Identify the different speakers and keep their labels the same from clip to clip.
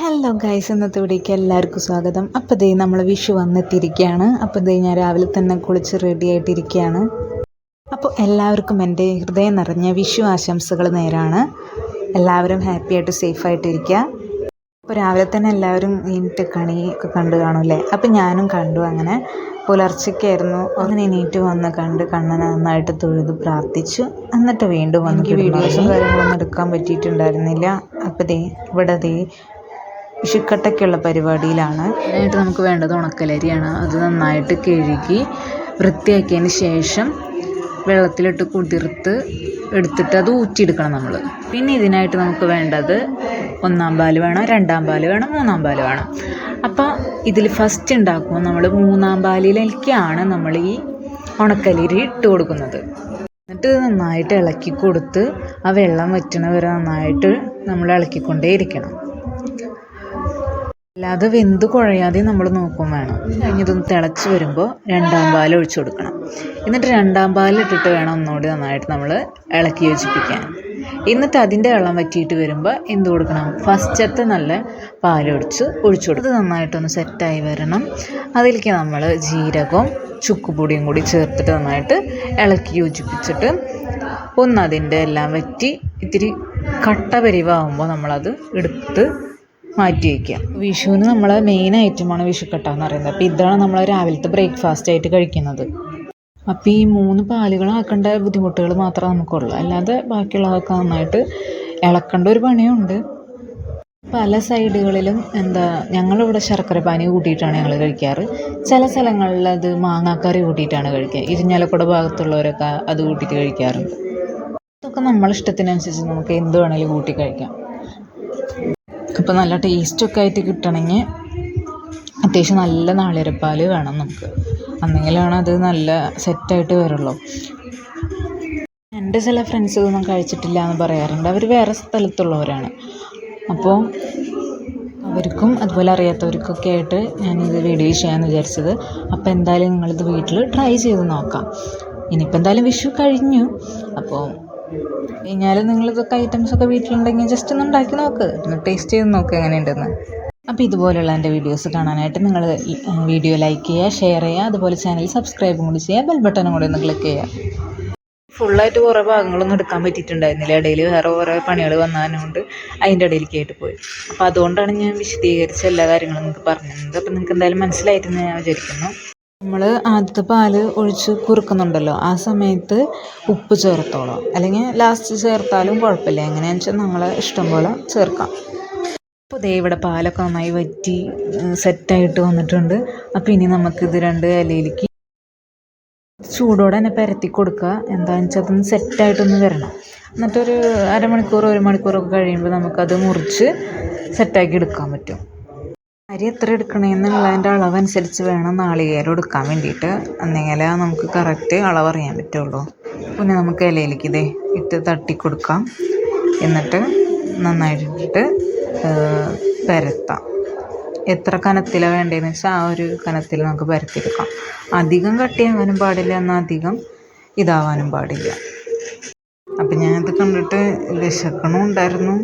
Speaker 1: Hello guys, ഇന്നത്തെ വീഡിയോയ്ക്ക് എല്ലാവർക്കും സ്വാഗതം. അപ്പോൾ ദേ നമ്മൾ വിഷു വന്നെത്തിയിരിക്കുകയാണ്. അപ്പോൾ ദേ ഞാൻ രാവിലെ തന്നെ കുളിച്ച് റെഡി ആയിട്ടിരിക്കുകയാണ്. അപ്പോൾ എല്ലാവർക്കും എൻ്റെ ഹൃദയം നിറഞ്ഞ വിഷു ആശംസകൾ നേരാണ്. എല്ലാവരും ഹാപ്പി ആയിട്ട് സേഫായിട്ടിരിക്കുക. അപ്പോൾ രാവിലെ തന്നെ എല്ലാവരും എണീറ്റ് കണിയൊക്കെ കണ്ടു കാണൂല്ലേ. അപ്പോൾ ഞാനും കണ്ടു. അങ്ങനെ പുലർച്ചയ്ക്കായിരുന്നു. അങ്ങനെ എണീറ്റ് വന്ന് കണ്ട് കണ്ണനെ നന്നായിട്ട് തൊഴുത് പ്രാർത്ഥിച്ചു. എന്നിട്ട് വീണ്ടും എനിക്ക് വീഡിയോസും കാര്യങ്ങളൊന്നും എടുക്കാൻ പറ്റിയിട്ടുണ്ടായിരുന്നില്ല. അപ്പോൾ ദേ ഇവിടെ വിഷുക്കട്ടയ്ക്കുള്ള പരിപാടിയിലാണ്. അതിനായിട്ട് നമുക്ക് വേണ്ടത് ഉണക്കലരിയാണ്. അത് നന്നായിട്ട് കഴുകി വൃത്തിയാക്കിയതിന് ശേഷം വെള്ളത്തിലിട്ട് കുതിർത്ത് എടുത്തിട്ട് അത് ഊറ്റിയെടുക്കണം നമ്മൾ. പിന്നെ ഇതിനായിട്ട് നമുക്ക് വേണ്ടത് 1-ാം പാല് വേണം, 2-ാം പാല് വേണം, 3-ാം പാല് വേണം. അപ്പോൾ ഇതിൽ ഫസ്റ്റ് ഉണ്ടാക്കുമ്പോൾ നമ്മൾ 3-ാം പാലിലേക്കാണ് നമ്മൾ ഈ ഉണക്കലരി ഇട്ട് കൊടുക്കുന്നത്. എന്നിട്ട് നന്നായിട്ട് ഇളക്കി കൊടുത്ത് ആ വെള്ളം വറ്റണ വരെ നന്നായിട്ട് നമ്മൾ ഇളക്കിക്കൊണ്ടേ അല്ലാതെ വെന്ത് കുഴയാതെ നമ്മൾ നോക്കും വേണം. കഴിഞ്ഞതൊന്ന് തിളച്ച് വരുമ്പോൾ 2-ാം പാൽ ഒഴിച്ചു കൊടുക്കണം. എന്നിട്ട് 2-ാം പാലിട്ടിട്ട് വേണം ഒന്നുകൂടി നന്നായിട്ട് നമ്മൾ ഇളക്കി യോജിപ്പിക്കാൻ. എന്നിട്ട് അതിൻ്റെ വെള്ളം വറ്റിയിട്ട് വരുമ്പോൾ എന്ത് കൊടുക്കണം? ഫസ്റ്റത്തെ നല്ല പാലൊഴിച്ച് ഒഴിച്ചു കൊടുക്കും. അത് നന്നായിട്ടൊന്ന് സെറ്റായി വരണം. അതിലേക്ക് നമ്മൾ ജീരകവും ചുക്കുപൊടിയും കൂടി ചേർത്തിട്ട് നന്നായിട്ട് ഇളക്കി യോജിപ്പിച്ചിട്ട് അതിൻ്റെ എല്ലാം വറ്റി ഇത്തിരി കട്ട പരിവാകുമ്പോൾ നമ്മളത് എടുത്ത് മാറ്റി വയ്ക്കുക. വിഷുവിന് നമ്മളെ മെയിൻ ഐറ്റമാണ് വിഷുക്കട്ട എന്ന് പറയുന്നത്. അപ്പോൾ ഇതാണ് നമ്മൾ രാവിലത്തെ ബ്രേക്ക്ഫാസ്റ്റ് ആയിട്ട് കഴിക്കുന്നത്. അപ്പോൾ ഈ 3 പാലുകളാക്കേണ്ട ബുദ്ധിമുട്ടുകൾ മാത്രമേ നമുക്കുള്ളൂ. അല്ലാതെ ബാക്കിയുള്ളതൊക്കെ നന്നായിട്ട് ഇളക്കേണ്ട ഒരു പണിയുണ്ട്. പല സൈഡുകളിലും ഞങ്ങളിവിടെ ശർക്കര പാനി കൂട്ടിയിട്ടാണ് ഞങ്ങൾ കഴിക്കാറ്. ചില സ്ഥലങ്ങളിൽ അത് മാങ്ങാക്കറി കൂട്ടിയിട്ടാണ് കഴിക്കുക. ഇരിഞ്ഞാലക്കുട ഭാഗത്തുള്ളവരൊക്കെ അത് കൂട്ടിയിട്ട് കഴിക്കാറുണ്ട്. അതൊക്കെ നമ്മളിഷ്ടത്തിനനുസരിച്ച് നമുക്ക് എന്ത് വേണമെങ്കിലും കൂട്ടി കഴിക്കാം. അപ്പോൾ നല്ല ടേസ്റ്റൊക്കെ ആയിട്ട് കിട്ടണമെങ്കിൽ അത്യാവശ്യം നല്ല നാളികേരപ്പാൽ വേണം നമുക്ക്. അന്നെങ്കിലാണ് അത് നല്ല സെറ്റായിട്ട് വരുള്ളൂ. എൻ്റെ ചില ഫ്രണ്ട്സ് ഇതൊന്നും കഴിച്ചിട്ടില്ല എന്ന് പറയാറുണ്ട്. അവർ വേറെ സ്ഥലത്തുള്ളവരാണ്. അപ്പോൾ അവർക്കും അതുപോലെ അറിയാത്തവർക്കൊക്കെ ആയിട്ട് ഞാനിത് വീഡിയോ ചെയ്യാമെന്ന് വിചാരിച്ചത്. അപ്പോൾ എന്തായാലും നിങ്ങളിത് വീട്ടിൽ ട്രൈ ചെയ്ത് നോക്കാം. ഇനിയിപ്പോൾ എന്തായാലും വിഷു കഴിഞ്ഞു. അപ്പോൾ കഴിഞ്ഞാലും നിങ്ങളിതൊക്കെ ഐറ്റംസൊക്കെ വീട്ടിലുണ്ടെങ്കിൽ ജസ്റ്റ് ഒന്ന് ഉണ്ടാക്കി നോക്ക്, ഒന്ന് ടേസ്റ്റ് ചെയ്ത് നോക്ക് എങ്ങനെയുണ്ടെന്ന്. അപ്പോൾ ഇതുപോലെയുള്ള എൻ്റെ വീഡിയോസ് കാണാനായിട്ട് നിങ്ങൾ വീഡിയോ ലൈക്ക് ചെയ്യുക, ഷെയർ ചെയ്യുക, അതുപോലെ ചാനൽ സബ്സ്ക്രൈബും കൂടി ചെയ്യുക, ബെൽ ബട്ടണും കൂടി ഒന്ന് ക്ലിക്ക് ചെയ്യുക. ഫുള്ളായിട്ട് കുറേ ഭാഗങ്ങളൊന്നും എടുക്കാൻ പറ്റിയിട്ടുണ്ടായിരുന്നില്ല. ഇടയിൽ വേറെ കുറേ പണികൾ വന്നതുകൊണ്ട് അതിൻ്റെ ഇടയിലേക്കായിട്ട് പോയി. അപ്പോൾ അതുകൊണ്ടാണ് ഞാൻ വിശദീകരിച്ച എല്ലാ കാര്യങ്ങളും നിങ്ങൾക്ക് പറഞ്ഞത്. അപ്പോൾ നിങ്ങൾക്ക് എന്തായാലും മനസ്സിലായിട്ടെന്ന് ഞാൻ വിചാരിക്കുന്നു. നമ്മൾ ആദ്യത്തെ പാല് ഒഴിച്ച് കുറുക്കുന്നുണ്ടല്ലോ, ആ സമയത്ത് ഉപ്പ് ചേർത്തോളാം, അല്ലെങ്കിൽ ലാസ്റ്റ് ചേർത്താലും കുഴപ്പമില്ല. എങ്ങനെയാണെന്ന് വെച്ചാൽ നമ്മളെ ഇഷ്ടം പോലെ ചേർക്കാം. അപ്പോൾ ദേ ഇവിടെ പാലൊക്കെ നന്നായി വറ്റി സെറ്റായിട്ട് വന്നിട്ടുണ്ട്. അപ്പോൾ ഇനി നമുക്കിത് 2 ഇലയിലേക്ക് ചൂടോടെ തന്നെ പരത്തി കൊടുക്കുക. എന്താണെന്ന് വെച്ചാൽ അതൊന്ന് സെറ്റായിട്ടൊന്ന് വരണം. എന്നിട്ടൊരു അരമണിക്കൂർ 1 മണിക്കൂറൊക്കെ കഴിയുമ്പോൾ നമുക്കത് മുറിച്ച് സെറ്റാക്കി എടുക്കാൻ പറ്റും. അരി എത്ര എടുക്കണമെന്നുള്ളതിൻ്റെ അളവനുസരിച്ച് വേണം നാളികേരം എടുക്കാൻ വേണ്ടിയിട്ട്. എന്നെങ്കിലേ നമുക്ക് കറക്റ്റ് അളവറിയാൻ പറ്റുള്ളൂ. പിന്നെ നമുക്ക് ഇലയിലേക്ക് ഇട്ട് തട്ടി കൊടുക്കാം. എന്നിട്ട് നന്നായിട്ടിട്ട് പരത്താം. എത്ര കനത്തിലാണ് വേണ്ടതെന്ന് വെച്ചാൽ ആ ഒരു കനത്തിൽ നമുക്ക് പരത്തിയെടുക്കാം. അധികം കട്ടിയാവാനും പാടില്ല, എന്നാൽ അധികം ഇതാവാനും പാടില്ല. അപ്പം ഞാനത് കണ്ടിട്ട് വിശക്കണമുണ്ടായിരുന്നു.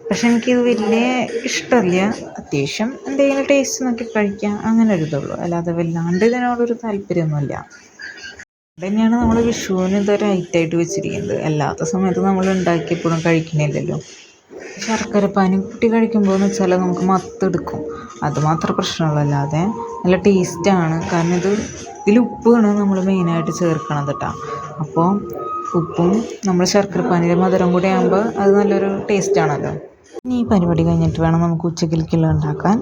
Speaker 1: പക്ഷെ എനിക്കിത് വലിയ ഇഷ്ടമില്ല. അത്യാവശ്യം എന്തെങ്കിലും ടേസ്റ്റ് നോക്കി കഴിക്കാം, അങ്ങനെ ഒരു ഇതുള്ളൂ. അല്ലാതെ വല്ലാണ്ട് ഇതിനോടൊരു താല്പര്യമൊന്നുമില്ല. അതുതന്നെയാണ് നമ്മൾ വിഷുവിന് ഇതൊരു ഐറ്റമായിട്ട് വെച്ചിരിക്കുന്നത്. അല്ലാത്ത സമയത്ത് നമ്മൾ ഉണ്ടാക്കിയപ്പോഴും കഴിക്കണില്ലല്ലോ. ശർക്കര പാനി കൂട്ടി കഴിക്കുമ്പോൾ എന്ന് വെച്ചാൽ നമുക്ക് മത്തെടുക്കും. അതുമാത്രം പ്രശ്നമുള്ളൂ. അല്ലാതെ നല്ല ടേസ്റ്റാണ്. കാരണം ഇതിൽ ഉപ്പാണ് നമ്മൾ മെയിനായിട്ട് ചേർക്കണത് കേട്ടോ. അപ്പോൾ ഉപ്പും നമ്മൾ ശർക്കര പാനിയുടെ മധുരം കൂടി ആകുമ്പോൾ അത് നല്ലൊരു ടേസ്റ്റാണല്ലോ. ഇനി ഈ പരിപാടി കഴിഞ്ഞിട്ട് വേണം നമുക്ക് ഉച്ചക്കലേക്കുള്ള ഉണ്ടാക്കാൻ.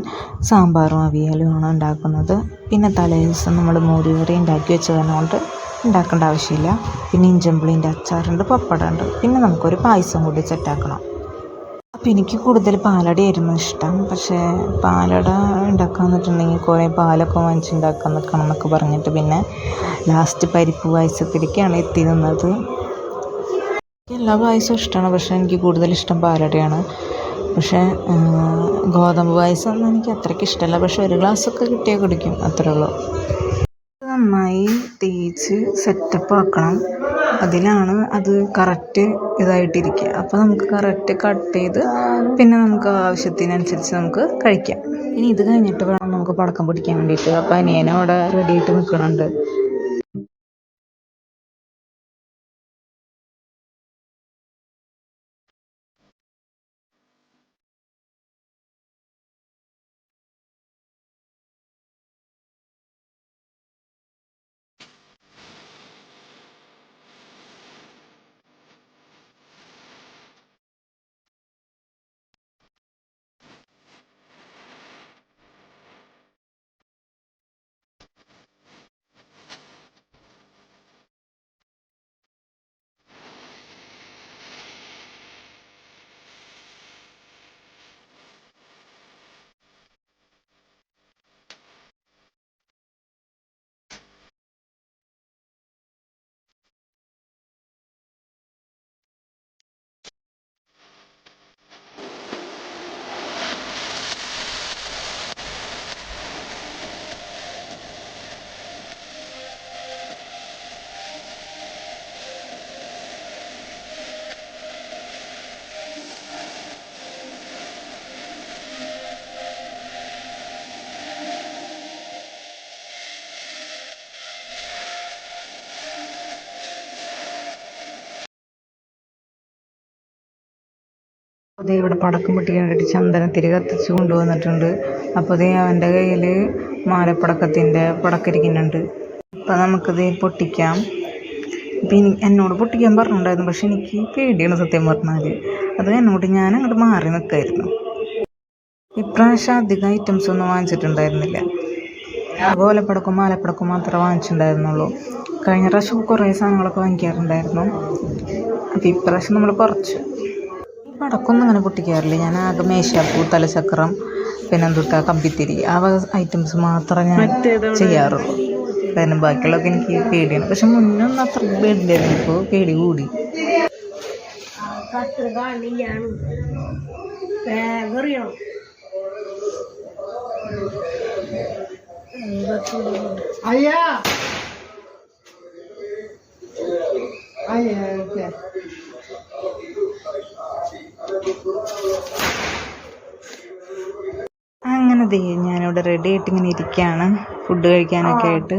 Speaker 1: സാമ്പാറും അവിയലും ആണ് ഉണ്ടാക്കുന്നത്. പിന്നെ തലേ ദിവസം നമ്മൾ മോര് കറി ഉണ്ടാക്കി വെച്ചതിനെ കൊണ്ട് ഉണ്ടാക്കേണ്ട ആവശ്യമില്ല. പിന്നെ ഇഞ്ചമ്പുളീൻ്റെ അച്ചാറുണ്ട്, പപ്പടമുണ്ട്. പിന്നെ നമുക്കൊരു പായസം കൂടി സെറ്റാക്കണം. അപ്പോൾ എനിക്ക് കൂടുതൽ പാലടയായിരുന്നു ഇഷ്ടം. പക്ഷേ പാലട ഉണ്ടാക്കാൻ നിന്നിട്ടുണ്ടെങ്കിൽ കുറേ പാലൊക്കെ വാങ്ങിച്ചുണ്ടാക്കാൻ നിൽക്കണം എന്നൊക്കെ പറഞ്ഞിട്ട് പിന്നെ ലാസ്റ്റ് പരിപ്പ് പായസത്തിലേക്കാണ് എത്തി നിന്നത്. എല്ലാ പായസവും ഇഷ്ടമാണ്, പക്ഷേ എനിക്ക് കൂടുതൽ ഇഷ്ടം പാലടയാണ്. പക്ഷേ ഗോതമ്പ് പായസം ഒന്നും എനിക്ക് അത്രയ്ക്ക് ഇഷ്ടമല്ല. പക്ഷേ ഒരു ഗ്ലാസ്സൊക്കെ കിട്ടിയാൽ കുടിക്കും, അത്രേ ഉള്ളൂ. നന്നായി തേച്ച് സെറ്റപ്പ് ആക്കണം. അതിലാണ് അത് കറക്റ്റ് ഇതായിട്ടിരിക്കുക. അപ്പോൾ നമുക്ക് കറക്റ്റ് കട്ട് ചെയ്ത് പിന്നെ നമുക്ക് ആവശ്യത്തിനനുസരിച്ച് നമുക്ക് കഴിക്കാം. ഇനി ഇത് കഴിഞ്ഞിട്ട് വേണം നമുക്ക് പടക്കം പൊട്ടിക്കാൻ വേണ്ടിയിട്ട്. അപ്പോൾ അനിയനും അവിടെ റെഡി ആയിട്ട് നിൽക്കുന്നുണ്ട്. അതേ ഇവിടെ പടക്കം പൊട്ടിക്കാൻ വേണ്ടി ചന്ദനത്തിരി കത്തിച്ച് കൊണ്ടുവന്നിട്ടുണ്ട്. അപ്പോൾ അതേ അവൻ്റെ കയ്യിൽ മാലപ്പടക്കത്തിൻ്റെ പടക്കരിക്കുന്നുണ്ട്. അപ്പോൾ നമുക്കത് പൊട്ടിക്കാം. അപ്പം എന്നോട് പൊട്ടിക്കാൻ പറഞ്ഞിട്ടുണ്ടായിരുന്നു, പക്ഷെ എനിക്ക് പേടിയാണ് സത്യം പറഞ്ഞാൽ. അത് എന്നോട് ഞാൻ അങ്ങോട്ട് മാറി നിൽക്കായിരുന്നു. ഇപ്രാവശ്യം അധികം ഐറ്റംസ് ഒന്നും വാങ്ങിച്ചിട്ടുണ്ടായിരുന്നില്ല. ഓലപ്പടക്കം മാലപ്പടക്കം മാത്രമേ വാങ്ങിച്ചിട്ടുണ്ടായിരുന്നുള്ളൂ. കഴിഞ്ഞ പ്രാവശ്യം കുറേ സാധനങ്ങളൊക്കെ വാങ്ങിക്കാറുണ്ടായിരുന്നു. അപ്പോൾ ഇപ്രാവശ്യം നമ്മൾ കുറച്ച് പടക്കമൊന്നും അങ്ങനെ പൊട്ടിക്കാറില്ല. ഞാൻ ആകെ മേശാപ്പൂ, തലചക്രം, പിന്നെ എന്തുട്ടാ കമ്പിത്തിരി, ആ ഐറ്റംസ് മാത്രമേ ഞാൻ ചെയ്യാറുള്ളൂ. കാരണം ബാക്കിയുള്ളതൊക്കെ എനിക്ക് പേടിയാണ്. പക്ഷെ മുന്നൊന്നും അത്ര പേടിയില്ലായിരുന്നു, ഇപ്പോൾ പേടി കൂടി. അങ്ങനെ ഞാനിവിടെ റെഡി ആയിട്ട് ഇങ്ങനെ ഇരിക്കുകയാണ് ഫുഡ് കഴിക്കാനൊക്കെ ആയിട്ട്.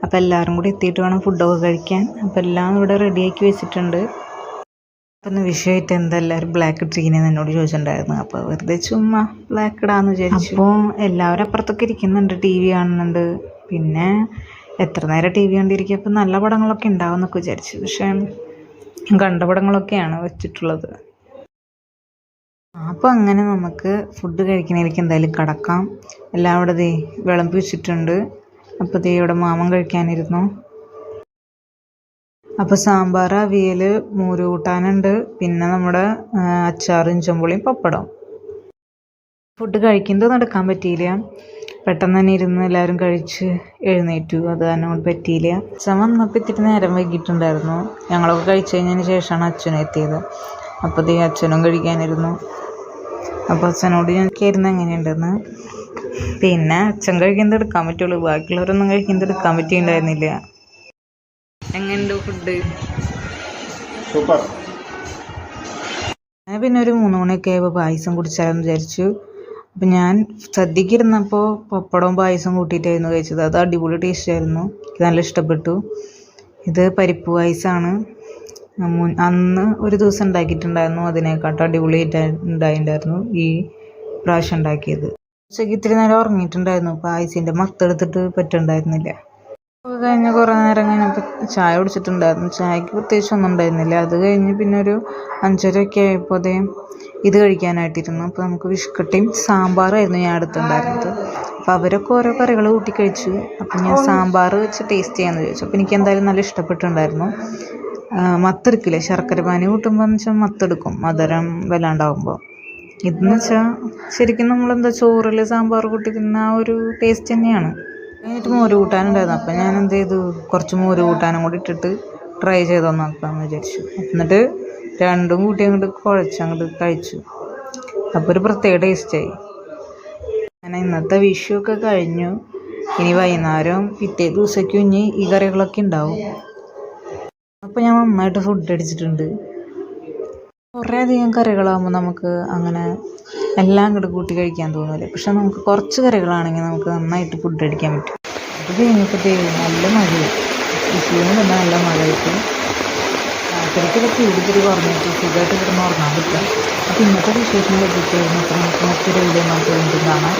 Speaker 1: അപ്പോൾ എല്ലാവരും കൂടി എത്തിയിട്ട് വേണം ഫുഡൊക്കെ കഴിക്കാൻ. അപ്പോൾ എല്ലാം ഇവിടെ റെഡിയാക്കി വെച്ചിട്ടുണ്ട്. അപ്പം ഇന്ന് വിഷയമായിട്ട് എന്താ എല്ലാവരും ബ്ലാക്ക് ഇട്ടിരിക്കുന്നതെന്ന് എന്നോട് ചോദിച്ചിട്ടുണ്ടായിരുന്നു. അപ്പോൾ വെറുതെ ചുമ്മാ ബ്ലാക്ക് ഇടാമെന്ന് വിചാരിച്ചു. അപ്പോൾ എല്ലാവരും അപ്പുറത്തൊക്കെ ഇരിക്കുന്നുണ്ട്, ടി വി കാണുന്നുണ്ട്. പിന്നെ എത്ര നേരം ടി വി കണ്ടിരിക്കുക, അപ്പോൾ നല്ല പടങ്ങളൊക്കെ ഉണ്ടാവും എന്നൊക്കെ വിചാരിച്ചു. പക്ഷേ കണ്ട പടങ്ങളൊക്കെയാണ് വെച്ചിട്ടുള്ളത്. അപ്പോൾ അങ്ങനെ നമുക്ക് ഫുഡ് കഴിക്കുന്നതിലേക്ക് എന്തായാലും കിടക്കാം. എല്ലാം ഇവിടെ വിളമ്പി വെച്ചിട്ടുണ്ട്. അപ്പോൾ ഇവിടെ മാമൻ കഴിക്കാനിരുന്നു. അപ്പോൾ സാമ്പാർ, അവിയൽ, മോര് കൂട്ടാനുണ്ട്, പിന്നെ നമ്മുടെ അച്ചാറും ചെമ്പുളിയും പപ്പടം. ഫുഡ് കഴിക്കുന്നത് നടക്കാൻ പറ്റിയില്ല. പെട്ടെന്ന് തന്നെ ഇരുന്ന് എല്ലാവരും കഴിച്ച് എഴുന്നേറ്റു. അത് കാരണം കൊണ്ട് പറ്റിയില്ല. അച്ഛൻ വന്നപ്പോൾ ഇത്തിരി നേരം വൈകിട്ടുണ്ടായിരുന്നു. ഞങ്ങളൊക്കെ കഴിച്ച് കഴിഞ്ഞതിന് ശേഷമാണ് അച്ഛനും എത്തിയത്. അപ്പോൾ അച്ഛനും കഴിക്കാനിരുന്നു. അപ്പോൾ അച്ഛനോട് ഞാൻ കയറുന്ന എങ്ങനെയുണ്ടെന്ന്. പിന്നെ അച്ഛൻ കഴിക്കുന്നത് എടുക്കാൻ പറ്റുള്ളൂ, ബാക്കിയുള്ളവരൊന്നും കഴിക്കുന്നത് എടുക്കാൻ പറ്റിയിട്ടുണ്ടായിരുന്നില്ല. എങ്ങനെയുണ്ട് ഫുഡ്?
Speaker 2: സൂപ്പർ.
Speaker 1: ഞാൻ പിന്നെ ഒരു 3 മണിയൊക്കെ ആയപ്പോൾ പായസം കുടിച്ചാലെന്ന് വിചാരിച്ചു. അപ്പം ഞാൻ സദ്യക്ക് ഇരുന്നപ്പോൾ പപ്പടവും പായസം കൂട്ടിയിട്ടായിരുന്നു കഴിച്ചത്. അത് അടിപൊളി ടേസ്റ്റ് ആയിരുന്നു, എനിക്ക് നല്ല ഇഷ്ടപ്പെട്ടു. ഇത് പരിപ്പ് പായസമാണ്. അന്ന് ഒരു ദിവസം ഉണ്ടാക്കിയിട്ടുണ്ടായിരുന്നു, അതിനെക്കാട്ടും അടിപൊളിയായിട്ട് ഉണ്ടായിട്ടുണ്ടായിരുന്നു ഈ പ്രാവശ്യം ഉണ്ടാക്കിയത്. ഉച്ചയ്ക്ക് ഇത്തിരി നേരം ഉറങ്ങിയിട്ടുണ്ടായിരുന്നു, പായസിൻ്റെ മത്തെടുത്തിട്ട് പറ്റുന്നുണ്ടായിരുന്നില്ല. കഴിഞ്ഞ് കുറേ നേരം കഴിഞ്ഞപ്പോൾ ചായ കുടിച്ചിട്ടുണ്ടായിരുന്നു. ചായക്ക് പ്രത്യേകിച്ച് ഒന്നും ഉണ്ടായിരുന്നില്ല. അത് കഴിഞ്ഞ് പിന്നെ ഒരു 5:30 ആയപ്പോൾ ഇത് കഴിക്കാനായിട്ടിരുന്നു. അപ്പോൾ നമുക്ക് വിഷ്കട്ടയും സാമ്പാറായിരുന്നു ഞാൻ അടുത്തുണ്ടായിരുന്നത്. അപ്പോൾ അവരൊക്കെ ഓരോ കറികൾ കൂട്ടി കഴിച്ചു. അപ്പം ഞാൻ സാമ്പാർ വെച്ച് ടേസ്റ്റ് ചെയ്യാമെന്ന് ചോദിച്ചു. അപ്പോൾ എനിക്ക് എന്തായാലും നല്ല ഇഷ്ടപ്പെട്ടിട്ടുണ്ടായിരുന്നു. മത്തെടുക്കില്ലേ, ശർക്കര പാനി കൂട്ടുമ്പോൾ എന്ന് വെച്ചാൽ മത്തെടുക്കും, മധുരം വല്ലാണ്ടാവുമ്പോൾ. ഇതെന്ന് വെച്ചാൽ ശരിക്കും നമ്മളെന്താ ചോറിൽ സാമ്പാർ കൂട്ടി തിന്ന ആ ഒരു ടേസ്റ്റ് തന്നെയാണ്. കഴിഞ്ഞിട്ട് മോര് കൂട്ടാനുണ്ടായിരുന്നു. അപ്പം ഞാൻ എന്ത് ചെയ്തു, കുറച്ച് മോര് കൂട്ടാനും കൂടി ഇട്ടിട്ട് ട്രൈ ചെയ്ത് നോക്കാമെന്ന് വിചാരിച്ചു. എന്നിട്ട് രണ്ടും കൂട്ടി അങ്ങോട്ട് കുഴച്ചങ്ങോട്ട് കഴിച്ചു. അപ്പോൾ ഒരു പ്രത്യേക ടേസ്റ്റായി. അങ്ങനെ ഇന്നത്തെ വിഷു ഒക്കെ കഴിഞ്ഞു. ഇനി വൈകുന്നേരം പിറ്റേ ദിവസത്തേക്ക് ഇനി ഈ കറികളൊക്കെ ഉണ്ടാവും. അപ്പോൾ ഞാൻ നന്നായിട്ട് ഫുഡ് അടിച്ചിട്ടുണ്ട്. കുറേ അധികം കറികളാകുമ്പോൾ നമുക്ക് അങ്ങനെ എല്ലാം കൂടെ കൂട്ടി കഴിക്കാൻ തോന്നില്ല. പക്ഷെ നമുക്ക് കുറച്ച് കറികളാണെങ്കിൽ നമുക്ക് നന്നായിട്ട് ഫുഡ് അടിക്കാൻ പറ്റും. അത് കഴിഞ്ഞപ്പോൾ നല്ല മഴയായി. വിഷുവിന് തന്നെ നല്ല മഴ കിട്ടും. രാത്രിക്കൊക്കെ ചൂടിത്തിരി കുറഞ്ഞിട്ട് സുഖമായിട്ട് കിടന്ന് ഉറങ്ങാൻ പറ്റും. അപ്പോൾ ഇന്നത്തെ വിശേഷങ്ങൾ എത്തിച്ചായിരുന്നു. അപ്പോൾ നമുക്ക് മറ്റൊരു വീഡിയോ നമുക്ക് വീണ്ടും കാണാം.